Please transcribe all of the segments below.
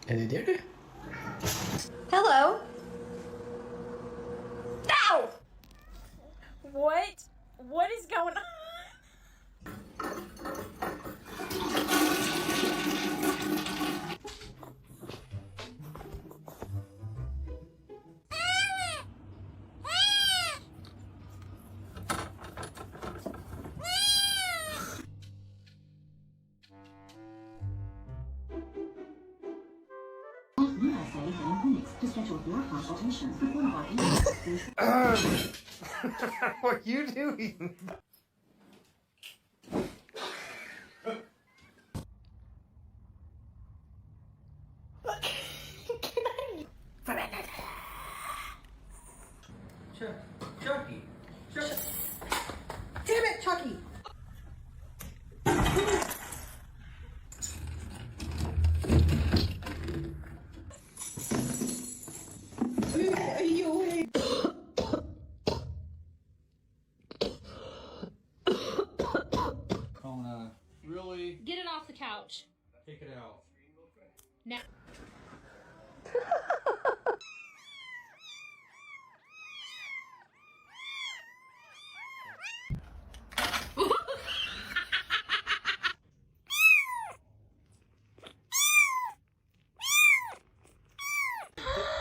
Är det det? Hello. Ow! What? What is going on? To schedule your consultation with one of our agents. What are you doing? Chucky. Damn it, Chucky! Kona, really? Get it off the couch. Take it out. Now.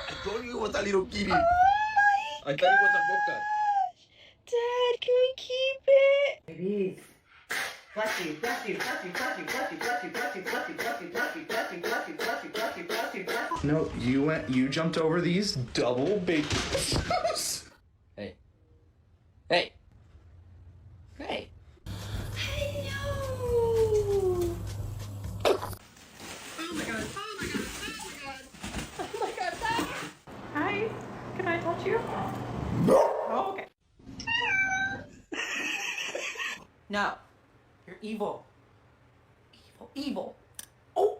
I told you it was a little kitty. Oh I thought it was a boca. Dad, can we keep it? Baby. Flashy, flashy, flashy, flashy, flashy, flashy, flashy, flashy, flashy, flashy, flashy, flashy, flashy, flashy, flashy, flashy. No, you jumped over these double bacon potatoes. Hey. Hey. Hey. Hello. Oh my god. Oh my god. Oh my god. Oh my God, Dad. Hi. Can I touch you? Oh, okay. No. You're evil. Evil. Evil. Oh.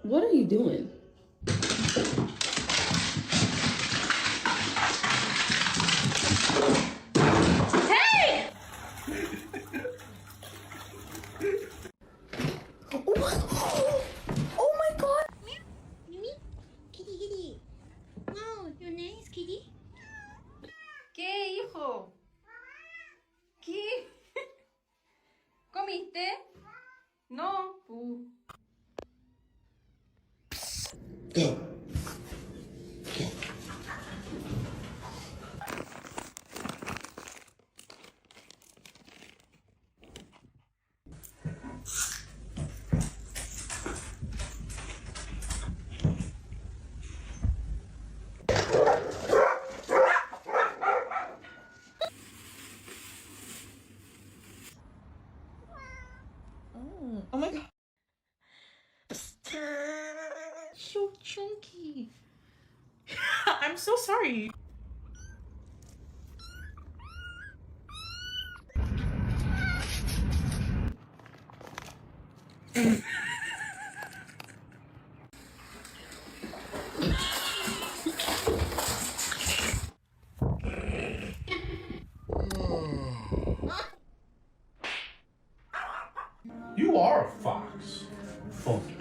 What are you doing? Hey! Oh my God. Mimi? Kitty, kitty. No, your name is Kitty? ¿Qué, hijo? ¿Qué? ¿Comiste? No. Oh my God. So chunky. I'm so sorry. You are a fox. Funky.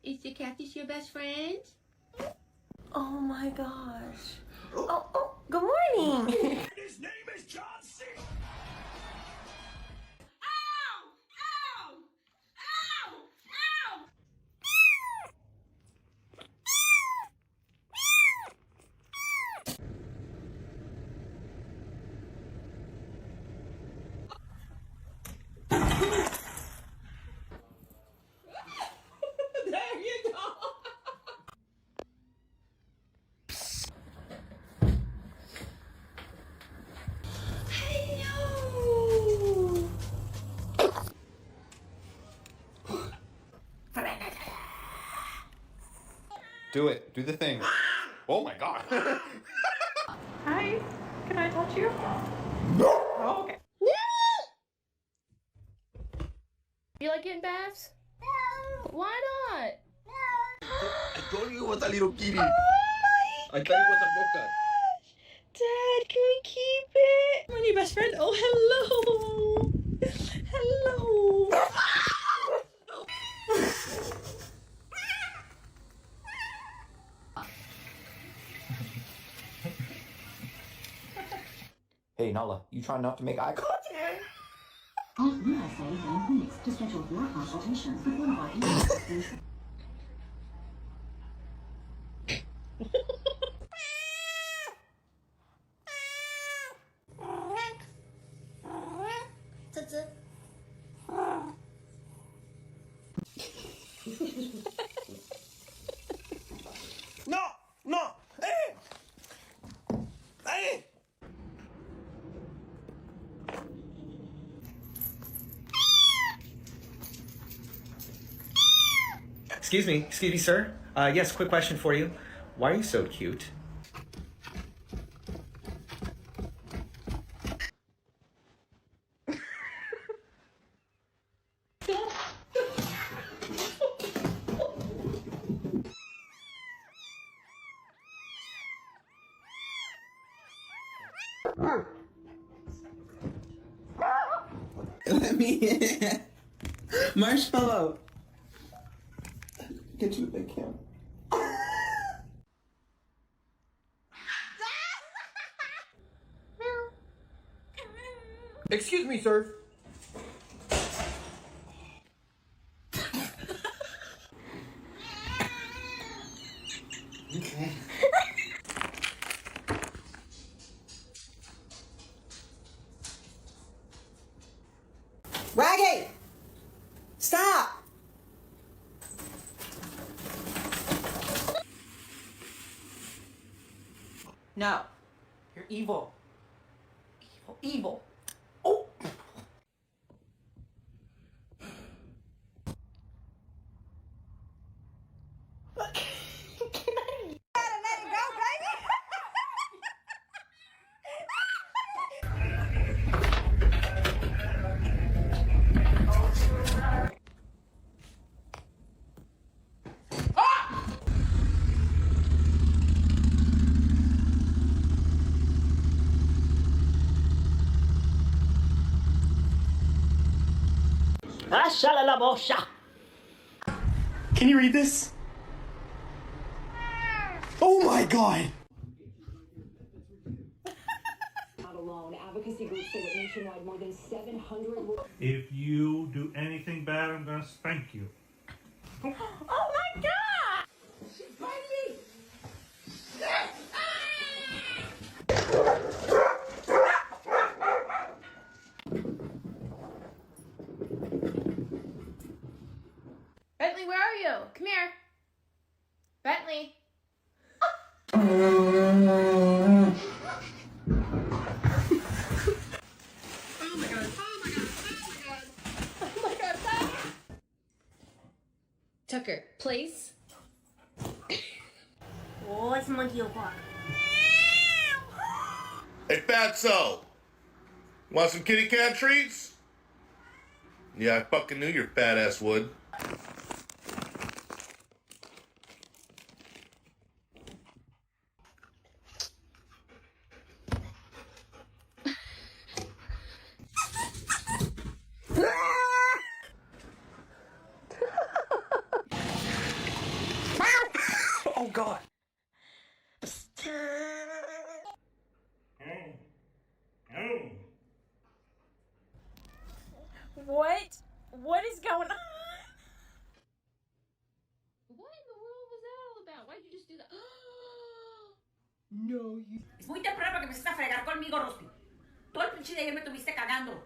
Is the cactus your best friend? Oh my gosh. Oh, good morning. His name is John C. Ow! Ow! Ow! Ow! There you go. Hello. Do it. Do the thing. Oh my God. Hi. Can I touch you? Oh, okay. like getting baths? No. Why not? I told you it was a little kitty. Oh my I thought it was a boca. Dad, can we keep it? My new best friend. Oh, hello. Hello. Hey, Nala, you trying not to make eye contact? Ask USA and Phoenix to schedule your consultation with one of our agents. 这只 No! No! Hey! Hey! Excuse me, sir. Yes, quick question for you. Why are you so cute? Let me in. Marshmallow. Get you a big camera. Excuse me, sir. Okay. Raggy! Stop! No. You're evil. Evil. Evil. Oh! Can you read this? Oh my god! Not alone. Advocacy groups say that nationwide more than 700 If you do anything bad, I'm gonna spank you. Oh my god! She's biting me. Bentley, where are you? Come here. Bentley. Oh my god. Oh my god. Oh my god. Oh my god, Tucker, place. Oh, it's monkey o'clock. Hey, Fatso! Want some kitty cat treats? Yeah, I fucking knew your fat ass would. Oh god! What is going on? What in the world was that all about? Why did you just do that? No, you. Es muy temprano para que empieces a fregar conmigo, Rosy. Todo el pinche de ayer me tuviste cagando.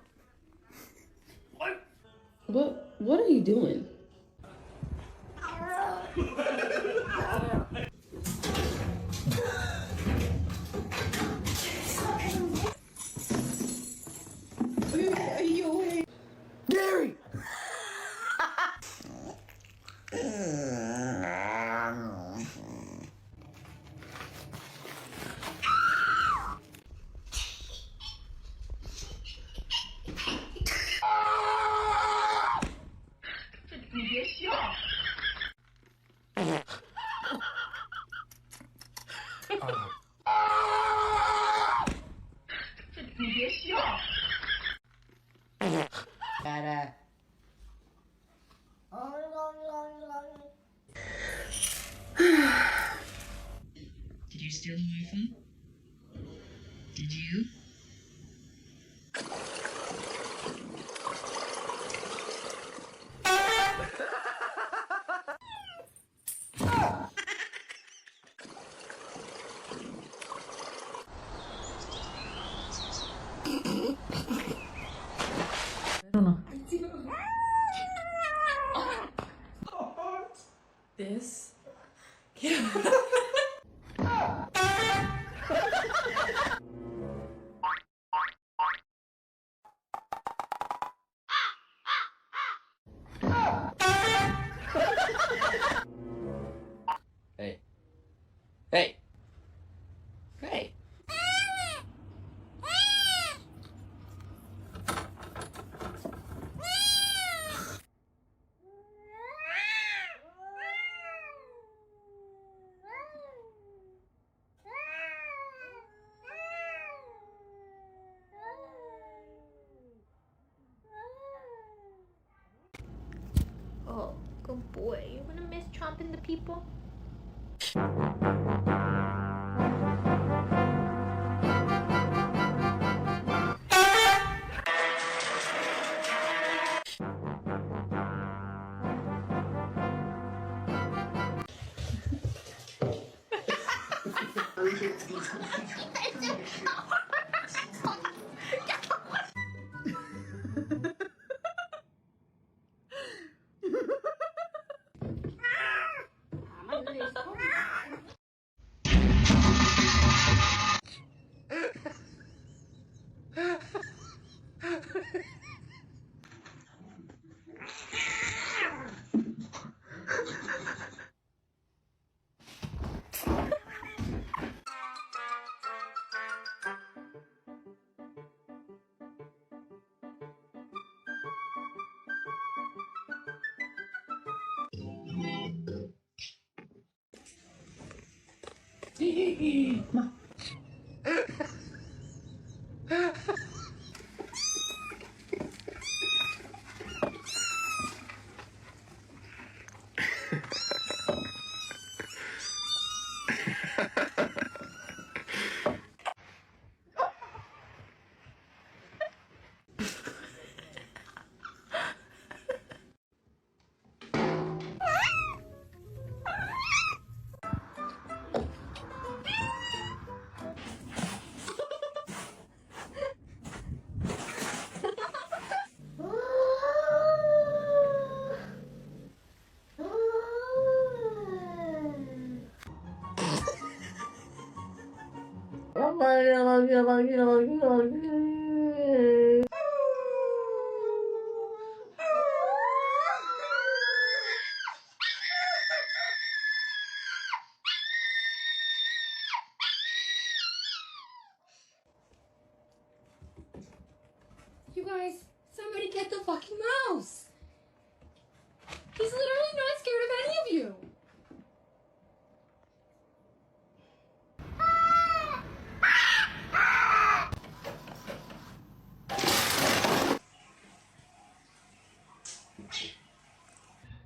Ay. What are you doing? Are you awake? Gary! Did you steal the Wi-Fi? Did you? I don't know. This. Hey. Hey. Hey. Oh, good boy. You gonna miss chomping the people? You guys, somebody get the fucking mouse! He's literally not scared of any of you!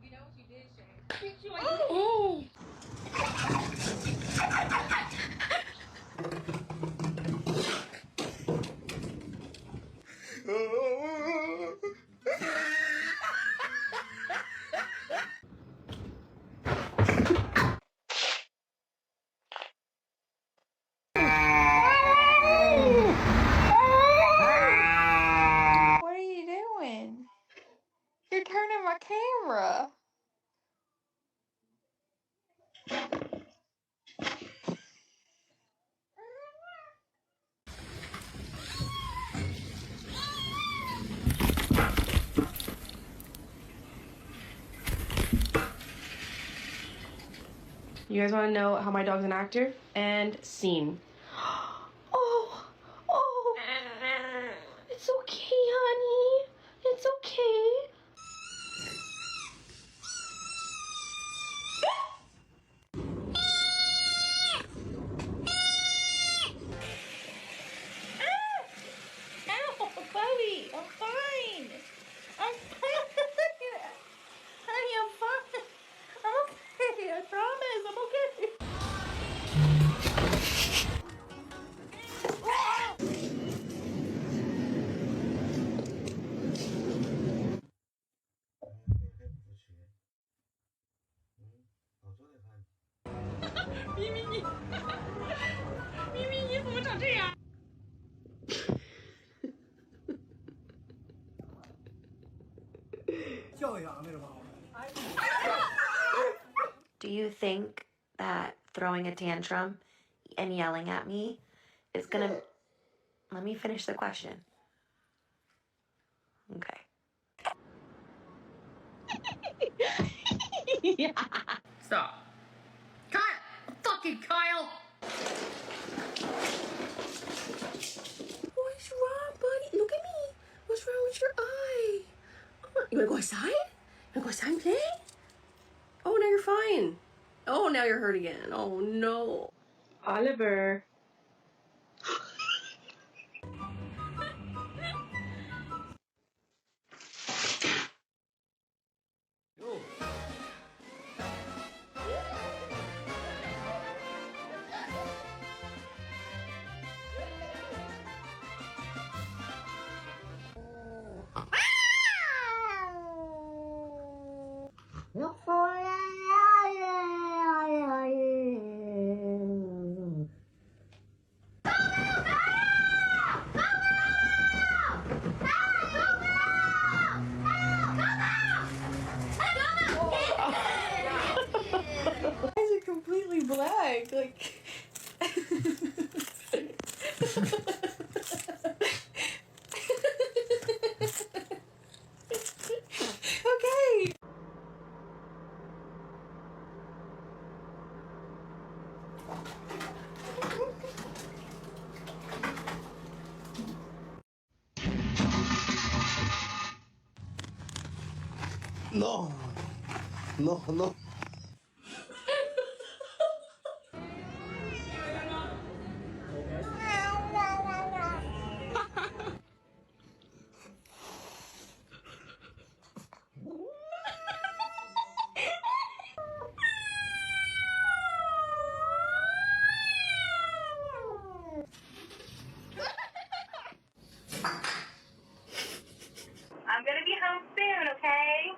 You know what you did, Shay? Oh. What are you doing? You're turning my camera. You guys want to know how my dog's an actor? And scene. Oh, oh. It's okay, honey. It's okay. 咪咪你，咪咪你怎么长这样？ Do you think that throwing a tantrum and yelling at me is gonna... Let me finish the question. Okay. Yeah. Stop. Kyle! Fucking Kyle! What's wrong, buddy? Look at me. What's wrong with your eye? Oh, you wanna go outside? You wanna go outside and play? Oh, now you're fine. Oh, now you're hurt again. Oh, no. Oliver. Eyes are completely black. Like. Okay. No. No, no. I'm gonna be home soon, okay?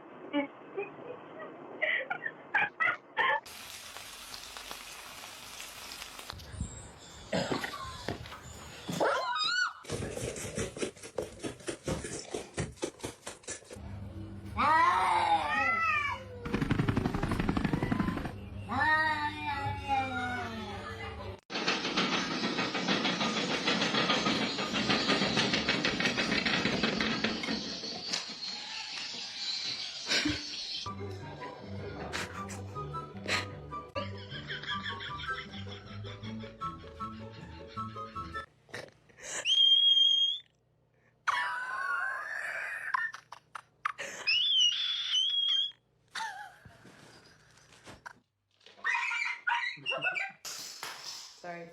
Sorry.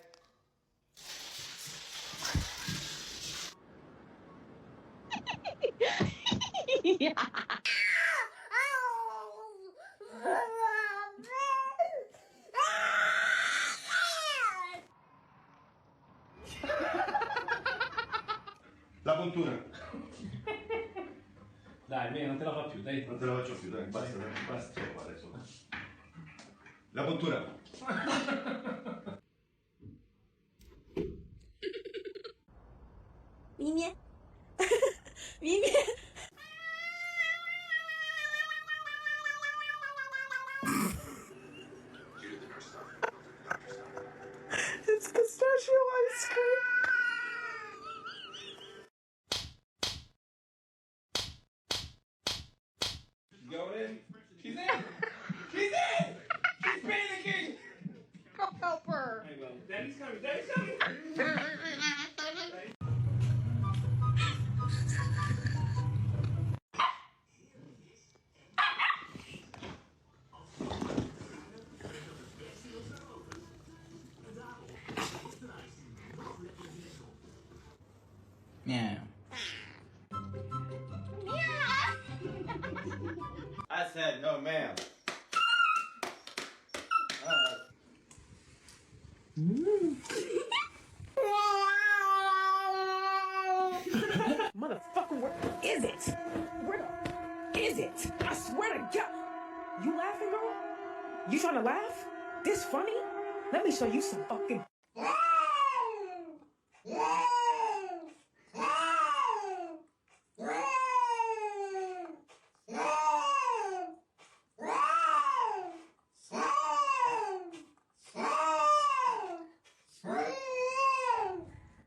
Yeah. La puntura. Dai, bene, non te la fa più, dai. Non te la faccio più, dai, basta, dai, basta. Qua adesso. La puntura. Mimi. Mimi. It's pistachio ice cream. Going in. She's in. She's in. She's panicking. Go help her. I will. Daddy's coming. Daddy's coming. Yeah. I said no, ma'am. Motherfucker, where is it? Where the is it? I swear to God. You laughing, girl? You trying to laugh? This funny? Let me show you some fucking.